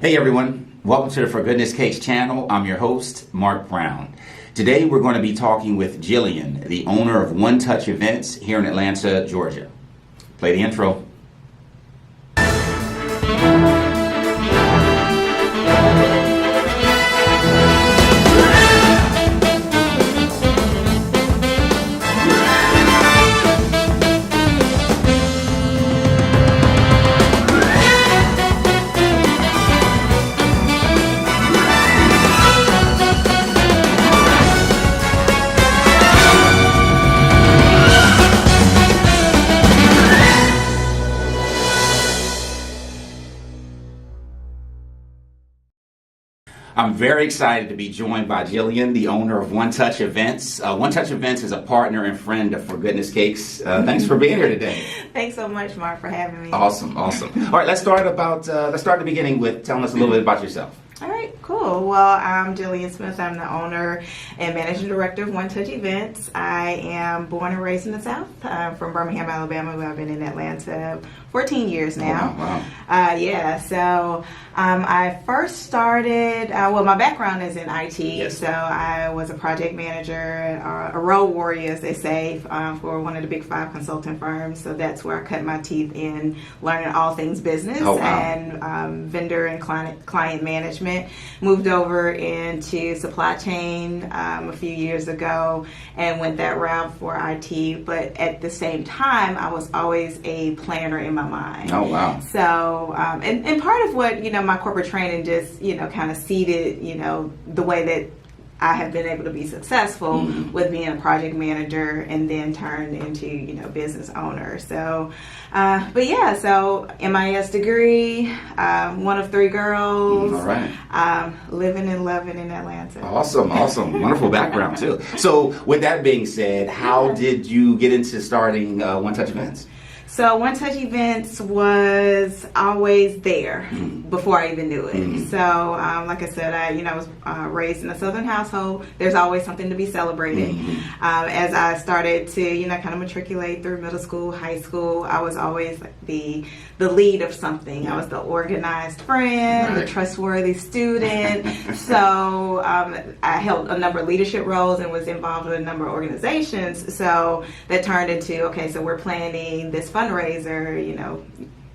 Hey everyone, welcome to the For Goodness Cakes channel. I'm your host, Mark Brown. Today we're going to be talking with Jillian, the owner of OneTouch Events here in Atlanta, Georgia. Play the intro. I'm very excited to be joined by Jillian, the owner of OneTouch Events. OneTouch Events is a partner and friend of For Goodness Cakes. Thanks for being here today. Thanks so much, Mark, for having me. Awesome. All right, let's start at the beginning with telling us a little bit about yourself. All right, cool. Well, I'm Jillian Smith. I'm the owner and managing director of OneTouch Events. I am born and raised in the South. I'm from Birmingham, Alabama, but I've been in Atlanta 14 years now. Oh, wow. So I first started, my background is in IT. Yes. So I was a project manager, a road warrior, as they say, for one of the big 5 consulting firms. So that's where I cut my teeth in learning all things business and vendor and client management. Moved over into supply chain a few years ago and went that route for IT. But at the same time, I was always a planner in my mind. Oh, wow. So, and part of what, my corporate training just, kind of seeded, the way that I have been able to be successful with being a project manager and then turned into, business owner. So, so MIS degree, one of 3 girls. All right. Living and loving in Atlanta. Awesome. Wonderful background, too. So, with that being said, how did you get into starting OneTouch Events? So OneTouch Events was always there before I even knew it. So like I said, I was raised in a Southern household. There's always something to be celebrated. As I started to kind of matriculate through middle school, high school, I was always the lead of something. I was the organized friend, the trustworthy student. So I held a number of leadership roles and was involved with a number of organizations. So that turned into, okay, so we're planning this fundraiser,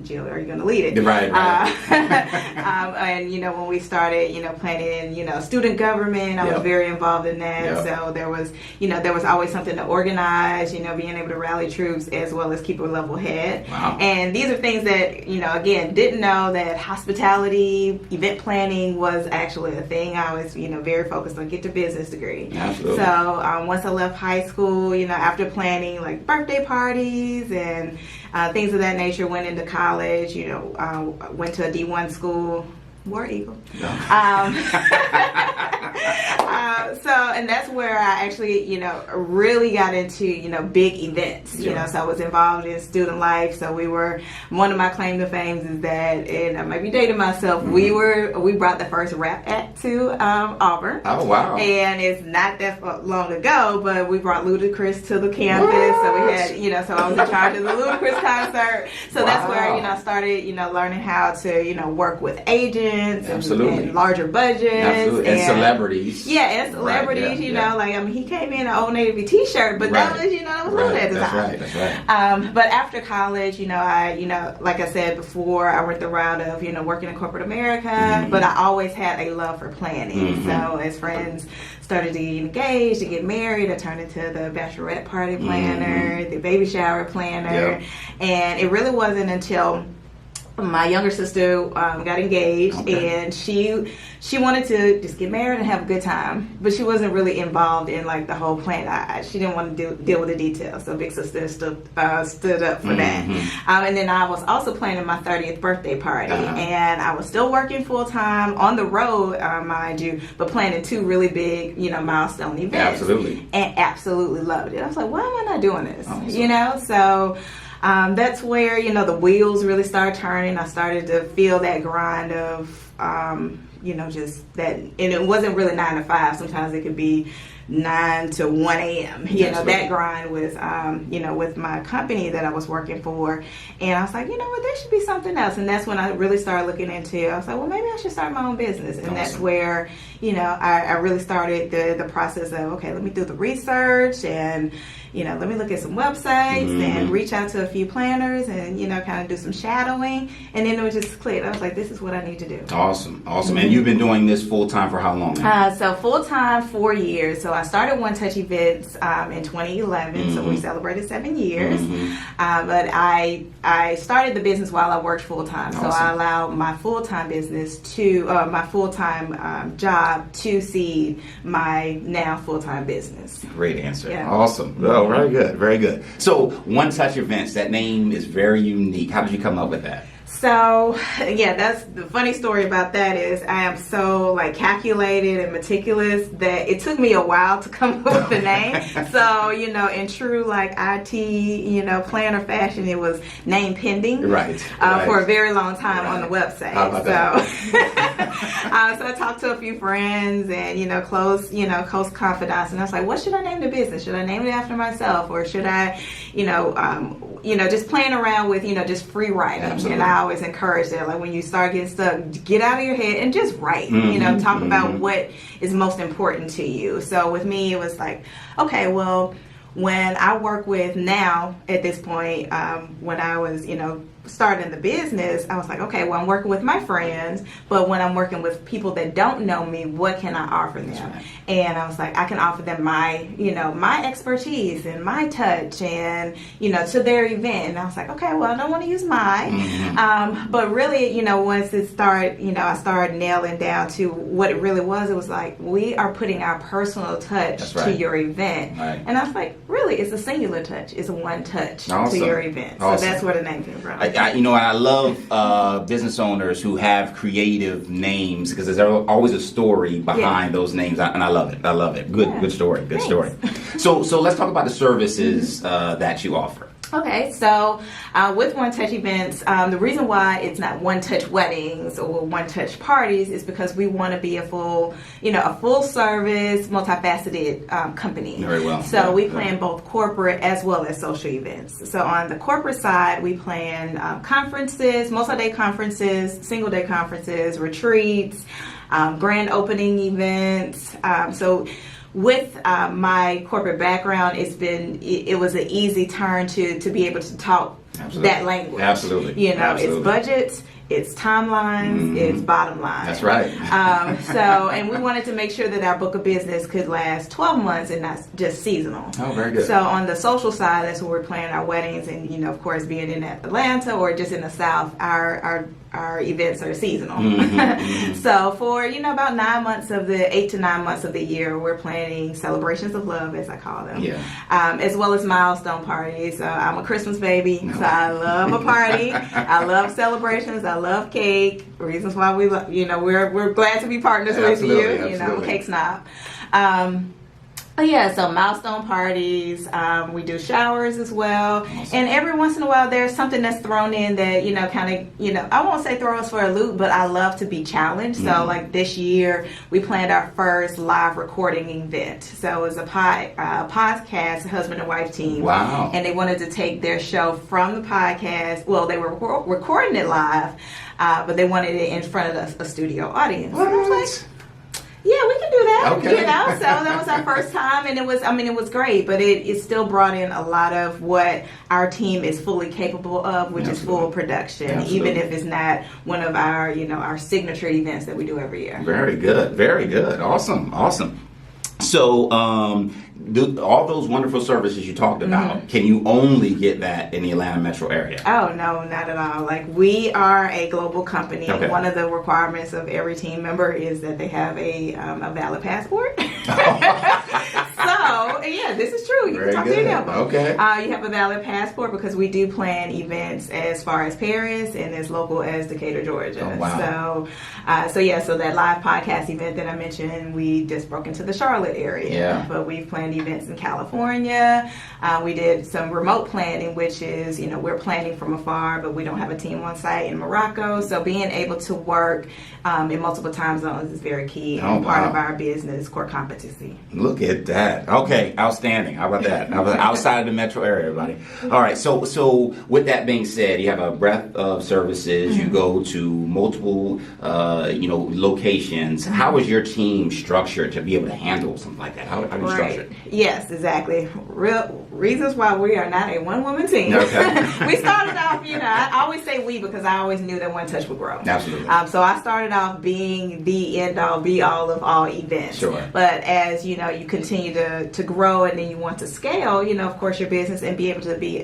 Jill, are you going to lead it? Right. And, when we started, planning, student government, I was very involved in that. So there was always something to organize, being able to rally troops as well as keep a level head. Wow. And these are things that, again, didn't know that hospitality, event planning was actually a thing. I was, very focused on get your business degree. Absolutely. So once I left high school, after planning like birthday parties and things of that nature, went into college, went to a D1 school, War Eagle. And that's where I actually, really got into, big events, so I was involved in student life. So one of my claim to fame is that, and I might be dating myself, we brought the first rap act to Auburn. Oh, wow. And it's not that long ago, but we brought Ludacris to the campus. So we had, so I was in charge of the Ludacris concert. So that's where, I started, learning how to, work with agents and larger budgets. Absolutely. And celebrities. Yeah, and celebrities, he came in an Old Navy t-shirt, but that was, that was Lil at the time. That's right. But after college, I, like I said before, I went the route of, working in corporate America, but I always had a love for planning. So as friends started to get engaged, to get married, I turned into the bachelorette party planner, the baby shower planner, and it really wasn't until my younger sister got engaged, and she wanted to just get married and have a good time, but she wasn't really involved in like the whole plan. She didn't want to deal with the details, so big sister stood up for that. And then I was also planning my 30th birthday party, and I was still working full time on the road, mind you, but planning 2 really big, milestone events. Absolutely. And absolutely loved it. I was like, why am I not doing this? So. That's where, the wheels really started turning. I started to feel that grind of just that, and it wasn't really 9 to 5. Sometimes it could be 9 to 1 a.m. That grind was, with my company that I was working for. And I was like, there should be something else. And that's when I really started looking into, I was like, well, maybe I should start my own business. And that's where, I really started the process of, okay, let me do the research and, let me look at some websites and reach out to a few planners and, kind of do some shadowing. And then it was just clicked. I was like, this is what I need to do. Awesome. And you've been doing this full time for how long? So full time, 4 years. So I started OneTouch Events in 2011. So we celebrated 7 years. But I started the business while I worked full time. So I allowed my full time business my full time job to seed my now full time business. Great answer. Yeah. Awesome. Oh, very good. Very good. So OneTouch Events, that name is very unique. How did you come up with that? So, that's the funny story about that is I am so calculated and meticulous that it took me a while to come up with the name. So, in true IT, planner fashion, it was name pending. Right. For a very long time on the website. How about that? So I talked to a few friends and, close confidants, and I was like, what should I name the business? Should I name it after myself, or should I, just playing around with, just free writing. Absolutely. And I always encourage that, when you start getting stuck, get out of your head and just write, talk about what is most important to you. So with me, it was like, okay, well, when I work with now at this point, when I was, starting the business, I was like, okay, well, I'm working with my friends, but when I'm working with people that don't know me, what can I offer them? Right. And I was like, I can offer them my, my expertise and my touch and, to their event. And I was like, okay, well, I don't want to use mine. But really, once it started, I started nailing down to what it really was. It was like, we are putting our personal touch to your event. Right. And I was like, really, it's a singular touch. It's a one touch to your event. So that's where the name came from. I love business owners who have creative names because there's always a story behind those names, and I love it. I love it. Good story. Good story. So let's talk about the services that you offer. Okay, so with OneTouch Events, the reason why it's not OneTouch Weddings or OneTouch Parties is because we want to be a full service, multifaceted company. Very well. So we plan both corporate as well as social events. So on the corporate side, we plan conferences, multi-day conferences, single-day conferences, retreats, grand opening events. With my corporate background, it was an easy turn to be able to talk that language. Absolutely. It's budgets, it's timelines, it's bottom line. That's right. And we wanted to make sure that our book of business could last 12 months and not just seasonal. Oh, very good. So on the social side, that's where we're planning our weddings, and of course, being in Atlanta or just in the South, our events are seasonal. So for about 9 months of the 8 to 9 months of the year, we're planning celebrations of love, as I call them, as well as milestone parties. I'm a Christmas baby, so I love a party. I love celebrations. I love cake. Reasons why we love, we're glad to be partners with you. I'm a cake snob. So milestone parties, we do showers as well. Awesome. And every once in a while there's something that's thrown in that, I won't say throw us for a loop, but I love to be challenged. So like this year, we planned our first live recording event. So it was a podcast, husband and wife team. Wow. And they wanted to take their show from the podcast. Well, they were recording it live, but they wanted it in front of a studio audience. What? And I was like, yeah, we can do that. Okay. So that was our first time, and it was great, but it still brought in a lot of what our team is fully capable of, which is full production, even if it's not one of our, our signature events that we do every year. Very good. Very good. Awesome. So, all those wonderful services you talked about, can you only get that in the Atlanta metro area? Oh, no, not at all. We are a global company. Okay. One of the requirements of every team member is that they have a valid passport. So yeah, this is true. You Very can talk good. to any of them. Okay. You have a valid passport because we do plan events as far as Paris and as local as Decatur, Georgia. Oh, wow. So that live podcast event that I mentioned, we just broke into the Charlotte area. Yeah. But we've planned events in California. We did some remote planning, which is, we're planning from afar, but we don't have a team on site in Morocco. So being able to work in multiple time zones is very key and part of our business core competency. Look at that. Okay, outstanding. How about that? Outside of the metro area, everybody. All right. So with that being said, you have a breadth of services. You go to multiple, locations. How is your team structured to be able to handle something like that? How do you structure it? Yes, exactly. Real reasons why we are not a one-woman team. Okay. We started off, I always say we because I always knew that OneTouch would grow. Absolutely. So I started off being the end-all, be-all of all events. Sure. But as, you continue to grow and then you want to scale, of course, your business and be able to be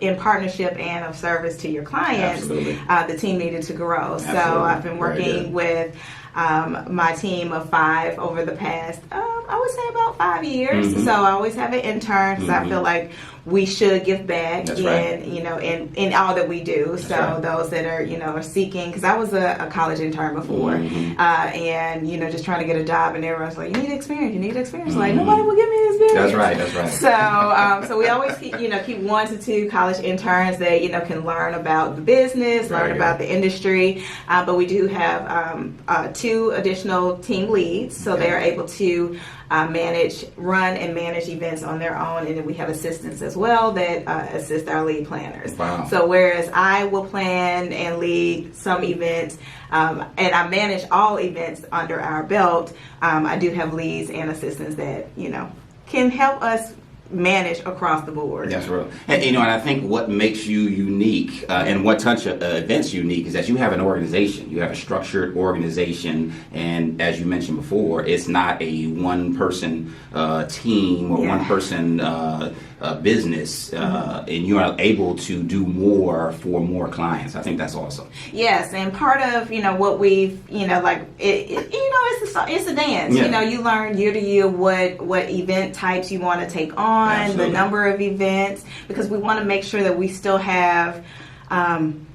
in partnership and of service to your clients, Absolutely. The team needed to grow. Absolutely. So I've been working with my team of 5 over the past, I would say about 5 years. Mm-hmm. So I always have an intern because I feel like we should give back in all that we do. That's so right. those that are seeking, because I was a college intern before, and just trying to get a job, and everyone's like, you need experience. Like nobody will give me experience. That's right. So we always keep 1 to 2 college interns that can learn about the business, learn about the industry. But we do have 2 additional team leads, so they're able to run and manage events on their own, and then we have assistants as well that assist our lead planners. Wow. So whereas I will plan and lead some events, and I manage all events under our belt, I do have leads and assistants that can help us manage across the board. That's right. And I think what makes you unique and what OneTouch Events unique is that you have an organization. You have a structured organization, and as you mentioned before, it's not a one-person team or one-person business, and you are able to do more for more clients. I think that's awesome. Yes, and part of what we've it's a dance. Yeah. You learn year to year what event types you want to take on. Absolutely. The number of events, because we want to make sure that we still have time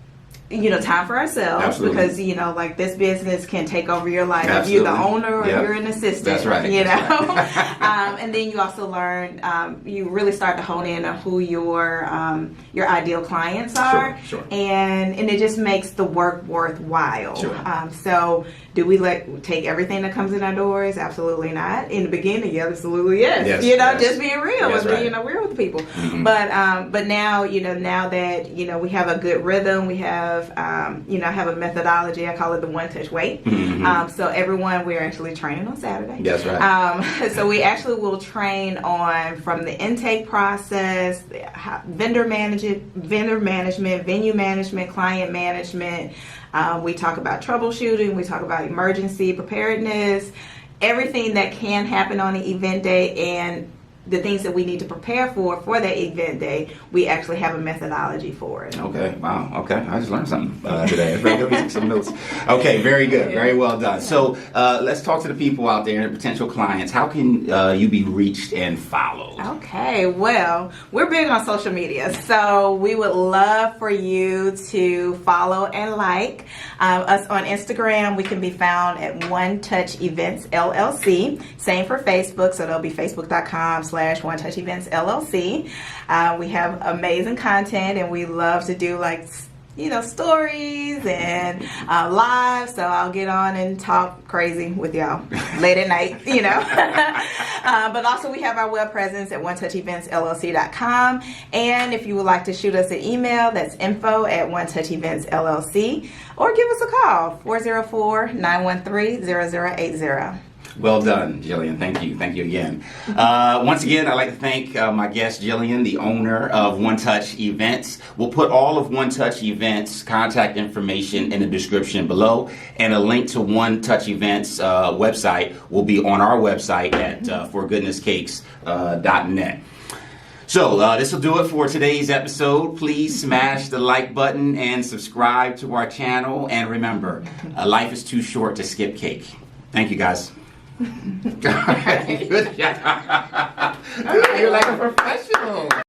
for ourselves. Absolutely. Because this business can take over your life. Absolutely. If you're the owner or you're an assistant. That's right. And then you also learn, you really start to hone in on who your ideal clients are. Sure. And it just makes the work worthwhile. Sure. So do we take everything that comes in our doors? Absolutely not. In the beginning, yeah, absolutely yes. Yes. Just being real That's right. being real with people. Mm-hmm. But now, now that we have a good rhythm, we have I have a methodology. I call it the OneTouch way. Mm-hmm. So everyone, we're actually training on Saturday. That's right. So we actually will train on from the intake process, vendor management, venue management, client management. We talk about troubleshooting. We talk about emergency preparedness, everything that can happen on an event day, and the things that we need to prepare for that event day. We actually have a methodology for it. Okay. Wow. Okay. I just learned something today. Let me take some notes. Okay. Very good. Very well done. So let's talk to the people out there, potential clients. How can you be reached and followed? Okay. Well, we're big on social media, so we would love for you to follow and like us on Instagram. We can be found at OneTouch Events LLC. Same for Facebook, so it'll be facebook.com/OneTouch Events LLC. We have amazing content, and we love to do stories and live, so I'll get on and talk crazy with y'all late at night, But also we have our web presence at OneTouchEventsLLC.com, and if you would like to shoot us an email, that's info@OneTouchEventsLLC, or give us a call, 404-913-0080. Well done, Jillian. Thank you. Thank you again. Once again, I'd like to thank my guest, Jillian, the owner of OneTouch Events. We'll put all of OneTouch Events contact information in the description below, and a link to OneTouch Events website will be on our website at forgoodnesscakes.net. So this will do it for today's episode. Please smash the like button and subscribe to our channel. And remember, life is too short to skip cake. Thank you, guys. Good job. You're like a professional.